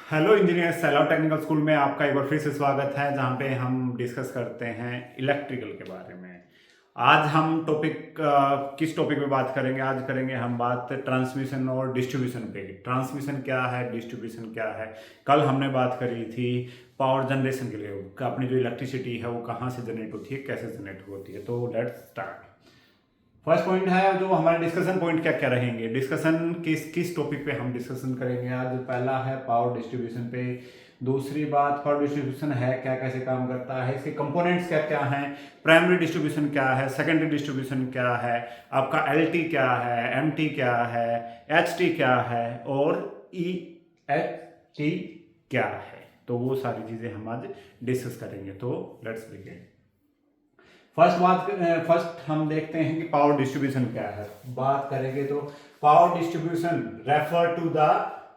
Hello engineer सैलाव technical school में आपका एक बार फिर से स्वागत है, जहाँ पे हम डिस्कस करते हैं इलेक्ट्रिकल के बारे में। आज हम किस टॉपिक पे बात करेंगे? आज करेंगे हम बात ट्रांसमिशन और डिस्ट्रीब्यूशन पे। ट्रांसमिशन क्या है, डिस्ट्रीब्यूशन क्या है। कल हमने बात करी थी पावर जनरेशन के लिए, अपनी जो इलेक्ट्रिसिटी है वो कहाँ से जनरेट होती है, कैसे जनरेट होती है। तो लेट्स स्टार्ट। फर्स्ट पॉइंट है जो हमारे डिस्कशन पॉइंट क्या क्या रहेंगे, डिस्कशन किस किस टॉपिक पे हम डिस्कशन करेंगे आज। पहला है पावर डिस्ट्रीब्यूशन पे। दूसरी बात, पावर डिस्ट्रीब्यूशन है क्या, कैसे काम करता है, इसके कंपोनेंट्स क्या क्या हैं। प्राइमरी डिस्ट्रीब्यूशन क्या है, सेकेंडरी डिस्ट्रीब्यूशन क्या है, आपका एलटी क्या है, एमटी क्या है, एचटी क्या है और ईएचटी क्या है। तो वो सारी चीजें हम आज डिस्कस करेंगे। तो लेट्स बिगिन। फर्स्ट हम देखते हैं कि पावर डिस्ट्रीब्यूशन क्या है। बात करेंगे तो power distribution refer to the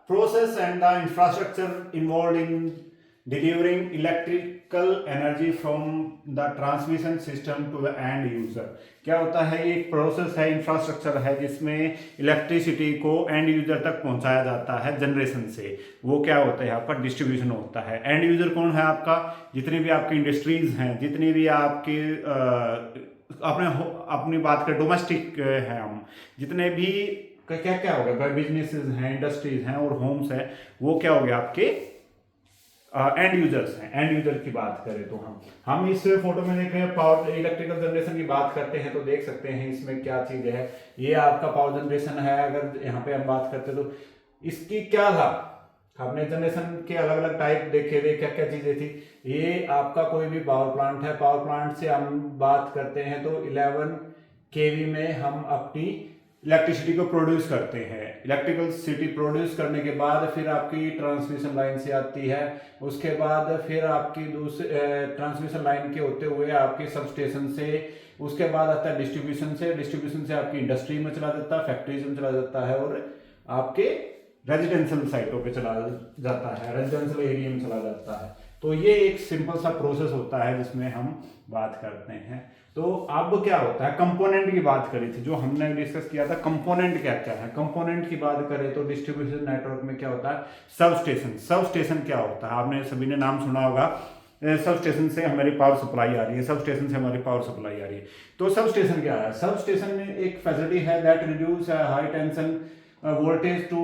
process and the infrastructure involve in delivering electrical energy from the transmission system to the end user. क्या होता है, ये एक प्रोसेस है, इंफ्रास्ट्रक्चर है जिसमें इलेक्ट्रिसिटी को एंड यूजर तक पहुंचाया जाता है जनरेशन से। वो क्या होता है, आपका डिस्ट्रीब्यूशन होता है। एंड यूजर कौन है आपका? जितनी भी आपकी इंडस्ट्रीज हैं, जितनी भी आपकी अपनी बात करें डोमेस्टिक है, हम जितने भी क्या क्या हो गया, बिजनेसेस हैं, इंडस्ट्रीज हैं और होम्स हैं, वो क्या हो गया आपके एंड यूजर्स हैं। एंड यूजर की बात करें तो हम इस फोटो में देख रहे हैं पावर इलेक्ट्रिकल जनरेशन की बात करते हैं तो देख सकते हैं इसमें क्या चीज है। ये आपका पावर जनरेशन है। अगर यहाँ पे हम बात करते तो इसकी क्या था, हमने जनरेशन के अलग अलग टाइप देखे थे, क्या क्या चीजें थी। ये आपका कोई भी पावर प्लांट है, पावर प्लांट से हम बात करते हैं तो 11 केवी में हम अपनी इलेक्ट्रिसिटी को प्रोड्यूस करते हैं। इलेक्ट्रिकल सिटी प्रोड्यूस करने के बाद फिर आपकी ट्रांसमिशन लाइन से आती है। उसके बाद फिर आपकी दूसरे ट्रांसमिशन लाइन के होते हुए आपके सब स्टेशन से, उसके बाद आता है डिस्ट्रीब्यूशन से। डिस्ट्रीब्यूशन से आपकी इंडस्ट्री में चला जाता है, फैक्ट्रीज में चला जाता है और आपके रेजिडेंशियल साइटों पे चला जाता है, रेजिडेंशियल एरिया में चला जाता है। तो ये एक सिंपल सा प्रोसेस होता है जिसमें हम बात करते हैं। तो अब क्या होता है, कंपोनेंट की बात करी थी जो हमने डिस्कस किया था। कंपोनेंट क्या क्या है, कंपोनेंट की बात करें तो डिस्ट्रीब्यूशन नेटवर्क में क्या होता है, सब स्टेशन। सब स्टेशन क्या होता है, आपने सभी ने नाम सुना होगा। सब स्टेशन से हमारी पावर सप्लाई आ रही है, सब स्टेशन से हमारी पावर सप्लाई आ रही है। तो सब स्टेशन क्या है, सब स्टेशन में एक फैसिलिटी है that reduce high tension voltage to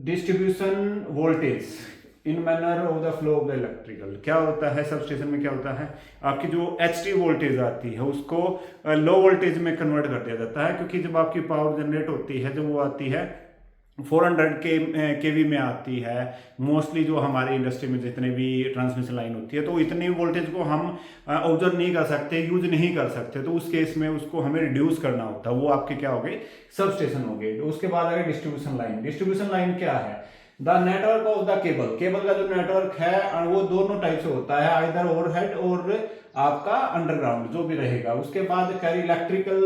distribution voltage in manner of the flow of the electrical. क्या होता है, सब स्टेशन में क्या होता है, आपकी जो एचटी वोल्टेज आती है उसको लो वोल्टेज में कन्वर्ट कर दिया जाता है। क्योंकि जब आपकी पावर जनरेट होती है, जब वो आती है 400 केवी में आती है, मोस्टली जो हमारी इंडस्ट्री में जितने भी ट्रांसमिशन लाइन होती है, तो इतनी वोल्टेज को हम ऑब्जर्व नहीं कर सकते, यूज नहीं कर सकते। तो उस केस में उसको हमें रिड्यूस करना होता है, वो आपके क्या हो गए, सब स्टेशन हो गए। उसके बाद आ गए डिस्ट्रीब्यूशन लाइन। डिस्ट्रीब्यूशन लाइन क्या है, the network of the cable. Cable का जो नेटवर्क है वो दोनों टाइप से होता है, आइदर ओवरहेड और आपका अंडरग्राउंड जो भी रहेगा। उसके बाद carry electrical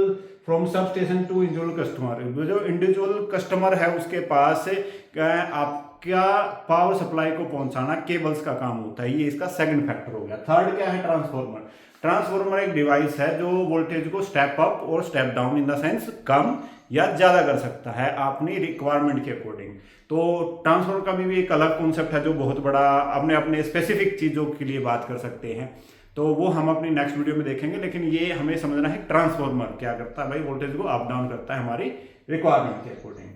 from substation to individual customer. जो इंडिविजुअल कस्टमर है उसके पास आपका पावर सप्लाई को पहुंचाना केबल्स का काम होता है। ये इसका सेकंड फैक्टर हो गया। थर्ड क्या है, ट्रांसफॉर्मर। ट्रांसफॉर्मर एक डिवाइस है जो वोल्टेज को स्टेप अप और step down in the sense कम या ज्यादा कर सकता है अपनी रिक्वायरमेंट के अकॉर्डिंग। तो ट्रांसफॉर्मर का भी एक अलग कॉन्सेप्ट है जो बहुत बड़ा, अपने अपने स्पेसिफिक चीजों के लिए बात कर सकते हैं। तो वो हम अपनी नेक्स्ट वीडियो में देखेंगे। लेकिन ये हमें समझना है ट्रांसफॉर्मर क्या करता है, भाई वोल्टेज को अप डाउन करता है हमारी रिक्वायरमेंट के अकॉर्डिंग।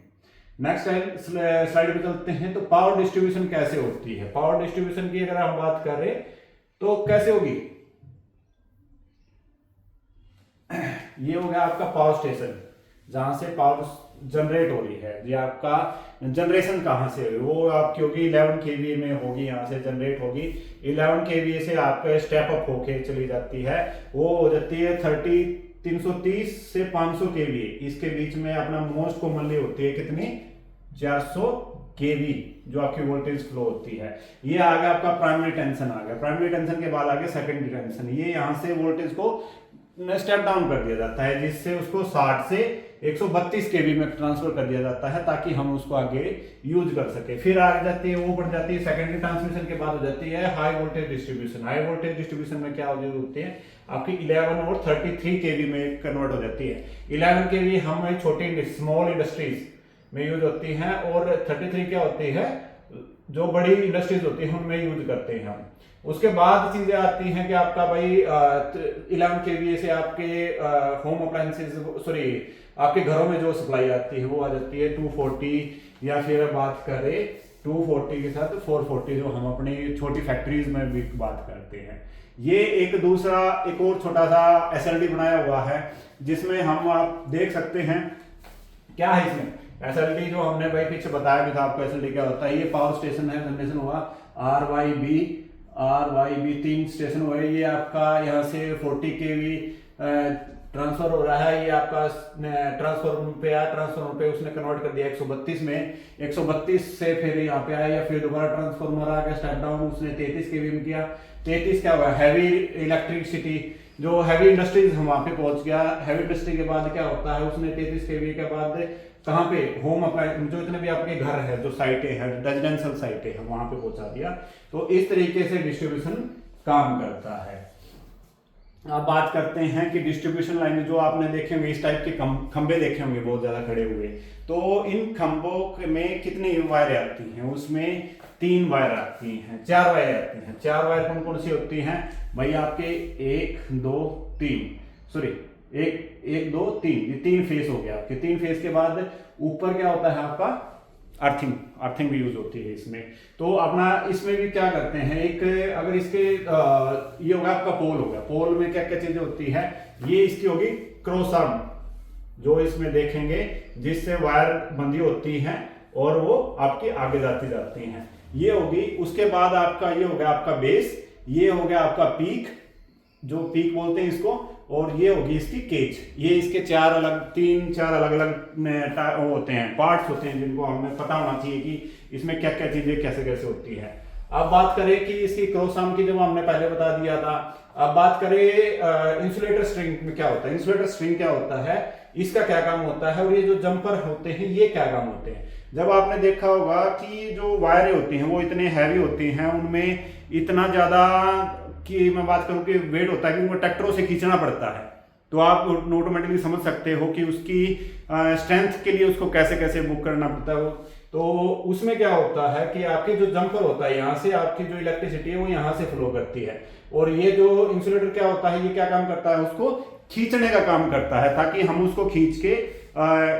नेक्स्ट स्लाइड पे चलते हैं। तो पावर डिस्ट्रीब्यूशन कैसे होती है, पावर डिस्ट्रीब्यूशन की अगर हम बात करें तो कैसे होगी, ये हो गया आपका पावर स्टेशन जहां से पावर जनरेट हो रही है। ये आपका जनरेशन कहां से होगी, वो आपकी होगी 11 केवी में होगी, यहाँ से जनरेट होगी। 11 केवी से आपका स्टेप अप होके चली जाती है, वो हो जाती है 330 से 500 केवी। इसके बीच में अपना मोस्ट कॉमनली होती है कितनी, 400 केवी जो आपकी वोल्टेज फ्लो होती है। ये आ गया आपका प्राइमरी टेंशन आ गया। प्राइमरी टेंशन के बाद आ गया सेकेंडरी टेंशन। ये यहाँ से वोल्टेज को स्टेप डाउन कर दिया जाता है जिससे उसको 60 से 132 केवी में ट्रांसफर कर दिया जाता है ताकि हम उसको आगे यूज कर सके। फिर आ जाती है, वो बढ़ जाती है सेकेंडरी ट्रांसमिशन के बाद हो जाती है high voltage distribution. High voltage distribution में क्या होती है आपकी 11 और 33 केवी में कन्वर्ट हो जाती है। 11 केवी हमारी छोटी स्मॉल इंडस्ट्रीज में यूज होती है और 33 क्या होती है जो बड़ी इंडस्ट्रीज होती हैं उनमें यूज करते हैं हम। उसके बाद चीजें आती हैं कि आपका भाई 11 kVA से आपके होम अप्लायंसेस, सॉरी आपके घरों में जो सप्लाई आती है वो आ जाती है 240, या फिर बात करें 240 के साथ 440 जो हम अपनी छोटी फैक्ट्रीज में भी बात करते हैं। ये एक दूसरा एक और छोटा सा SLD बनाया हुआ है जिसमें हम आप देख सकते हैं क्या है इसमें। SLD जो हमने भाई पीछे बताया भी था आपको SLD क्या होता है। ये पावर स्टेशन है, जनरेशन हुआ RYB 3 स्टेशन हुए। ये आपका यहाँ से 40 kV ट्रांसफर हो रहा है। ये आपका ट्रांसफॉर्मर पे आया, ट्रांसफॉर्मर पे उसने कन्वर्ट कर दिया 132 में, 132 से फिर यहाँ पे आया, या फिर दोबारा ट्रांसफॉर्मर आ गया स्टेप डाउन, उसने 33 kV में किया। 33 क्या हुआ, हैवी इलेक्ट्रिसिटी, जो हैवी इंडस्ट्रीज वहां पे पहुंच गया। हैवी इंडस्ट्री के बाद क्या होता है, उसने 33 kV के बाद कहाँ पे होम अप्लायंस, जो इतने भी आपके घर है, जो साइटें हैं, रेजिडेंशियल साइटें हैं, वहां पे पहुंचा दिया। तो इस तरीके से डिस्ट्रीब्यूशन काम करता है। अब बात करते हैं कि डिस्ट्रीब्यूशन लाइन जो आपने देखे होंगे, इस टाइप के खंबे देखे होंगे बहुत ज्यादा खड़े हुए। तो इन खंभों में कितनी वायर आती हैं, उसमें 3 वायर आती हैं, 4 वायर आती हैं। 4 वायर कौन कौन सी होती हैं भाई, आपके 1 2 3, सॉरी 1 2 3, ये 3 फेस हो गया आपके। 3 फेस के बाद ऊपर क्या होता है आपका अर्थिंग भी यूज होती है इसमें। तो अपना इसमें भी क्या करते हैं, एक अगर इसके ये होगा आपका पोल होगा, पोल में क्या क्या चीजें होती है, ये इसकी होगी क्रॉस आर्म, जो इसमें देखेंगे जिससे वायर बंधी होती हैं और वो आपकी आगे जाती हैं, ये होगी। उसके बाद आपका ये हो गया आपका बेस, ये हो गया आपका पीक, जो पीक बोलते हैं इसको, और ये होगी इसकी केज। ये इसके 4 अलग अलग होते हैं, पार्ट्स होते हैं, जिनको हमें पता होना चाहिए कि इसमें क्या क्या चीजें कैसे कैसे होती है। अब बात करें कि इसकी क्रॉस आर्म की, जब हमने पहले बता दिया था। अब बात करें इंसुलेटर स्ट्रिंग में क्या होता है। इंसुलेटर स्ट्रिंग क्या होता है, इसका क्या काम होता है, और ये जो जंपर होते हैं ये क्या काम होते हैं। जब आपने देखा होगा कि जो वायरें होती हैं वो इतने हैवी होती हैं, उनमें इतना ज्यादा कि मैं बात करूं कि वेट होता है कि उनको ट्रैक्टरों से खींचना पड़ता है। तो आप ऑटोमेटिकली समझ सकते हो कि उसकी स्ट्रेंथ के लिए उसको कैसे कैसे बुक करना पड़ता है। तो उसमें क्या होता है कि आपके जो जंपर होता है, यहाँ से आपकी जो इलेक्ट्रिसिटी है वो यहाँ से फ्लो करती है, और ये जो इंसुलेटर क्या होता है, ये क्या काम करता है, उसको खींचने का काम करता है, ताकि हम उसको खींच के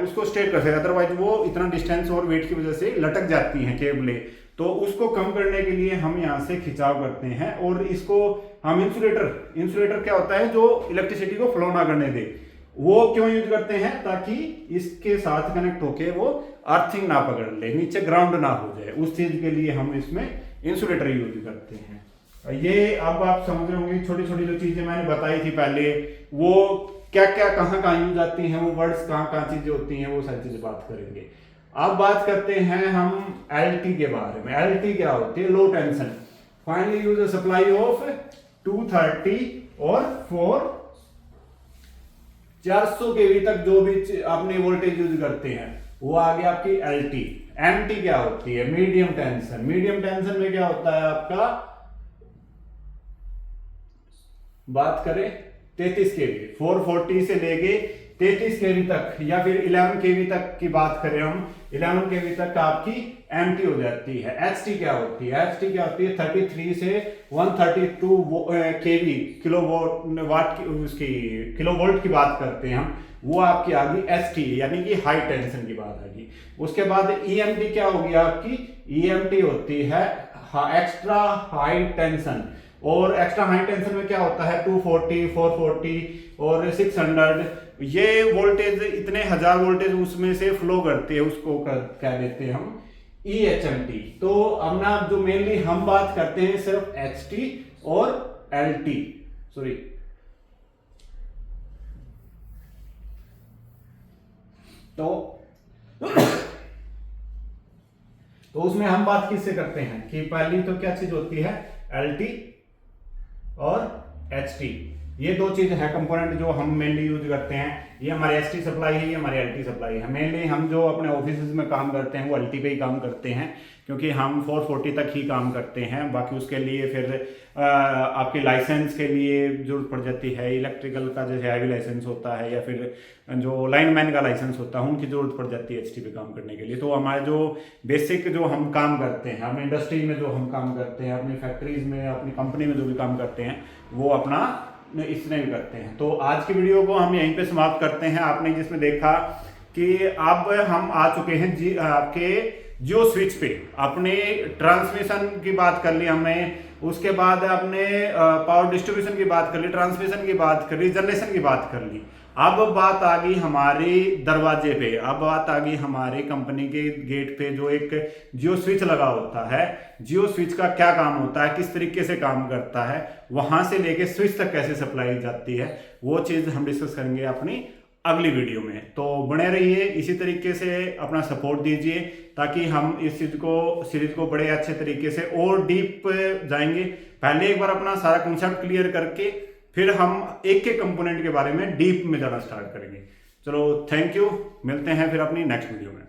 उसको स्ट्रेट कर सकें। अदरवाइज वो इतना डिस्टेंस और वेट की वजह से लटक जाती हैं केबलें। तो उसको कम करने के लिए हम यहाँ से खिंचाव करते हैं, और इसको हम इंसुलेटर क्या होता है, जो इलेक्ट्रिसिटी को फ्लो ना करने दे, वो क्यों यूज करते हैं, ताकि इसके साथ कनेक्ट होके वो अर्थिंग ना पकड़ ले, नीचे ग्राउंड ना हो जाए, उस चीज के लिए हम इसमें इंसुलेटर यूज करते हैं। ये अब आप समझ रहे होंगे, छोटी छोटी जो चीजें मैंने बताई थी पहले, वो क्या क्या कहाँ यूज आती हैं, वो वर्ड्स कहाँ चीजें होती हैं, वो सारी चीजें बात करेंगे। अब बात करते हैं हम LT के बारे में। LT क्या होती है, low tension. Finally use supply of 230 और 400 kV तक जो भी आपने वोल्टेज यूज करते हैं वो आ गया आपकी LT। MT क्या होती है, मीडियम टेंशन। मीडियम टेंशन में क्या होता है आपका, बात करें 33 kV, 440 से लेके 33 kV तक, या फिर 11 kV तक की बात करें हम, 11 kV तक आपकी MT हो जाती है। HT क्या होती है, HT क्या होती है 33 से 132 kV किलोवाट की, उसकी किलोवोल्ट की बात करते हैं हम, वो आपकी आ गई ST, यानी कि हाई टेंशन की बात आ गई। उसके बाद EMT क्या होगी आपकी, EMT होती है एक्स्ट्रा हाई टेंशन। और एक्स्ट्रा हाई टेंशन में क्या होता है 240, 440 और 600, ये वोल्टेज इतने हजार वोल्टेज उसमें से फ्लो करते हैं, उसको क्या देते हैं हम EHMT। तो अब ना जो मेनली हम बात करते हैं सिर्फ HT और LT, सॉरी तो उसमें हम बात किससे करते हैं कि पहली तो क्या चीज होती है LT और HT। ये दो चीज़ है कंपोनेंट जो हम मेनली यूज करते हैं। ये हमारे एसटी सप्लाई है, ये हमारी एलटी सप्लाई है। मेनली हम जो अपने ऑफिस में काम करते हैं वो एलटी पे ही काम करते हैं, क्योंकि हम 440 तक ही काम करते हैं। बाकी उसके लिए फिर आपके लाइसेंस के लिए जरूरत पड़ जाती है। इलेक्ट्रिकल का जैसे हैवी लाइसेंस होता है या फिर जो लाइनमैन का लाइसेंस होता है, उनकी ज़रूरत पड़ जाती है एचटी पे काम करने के लिए। तो हमारे जो बेसिक जो हम काम करते हैं, अपनी इंडस्ट्री में जो हम काम करते हैं, अपनी फैक्ट्रीज में, अपनी कंपनी में जो भी काम करते हैं, वो अपना इसमें भी करते हैं। तो आज की वीडियो को हम यहीं पे समाप्त करते हैं। आपने जिसमें देखा कि अब हम आ चुके हैं आपके जियो स्विच पे। अपने ट्रांसमिशन की बात कर ली हमने, उसके बाद अपने पावर डिस्ट्रीब्यूशन की बात कर ली, ट्रांसमिशन की बात कर ली, जनरेशन की बात कर ली। अब बात आ गई हमारे दरवाजे पे, अब बात आ गई हमारे कंपनी के गेट पे जो एक जियो स्विच लगा होता है। जियो स्विच का क्या काम होता है, किस तरीके से काम करता है, वहां से लेके स्विच तक कैसे सप्लाई जाती है, वो चीज़ हम डिस्कस करेंगे अपनी अगली वीडियो में। तो बने रहिए, इसी तरीके से अपना सपोर्ट दीजिए ताकि हम इस सीरीज को बड़े अच्छे तरीके से और डीप जाएंगे। पहले एक बार अपना सारा कॉन्सेप्ट क्लियर करके फिर हम एक एक कंपोनेंट के बारे में डीप में जाना स्टार्ट करेंगे। चलो, थैंक यू, मिलते हैं फिर अपनी नेक्स्ट वीडियो में।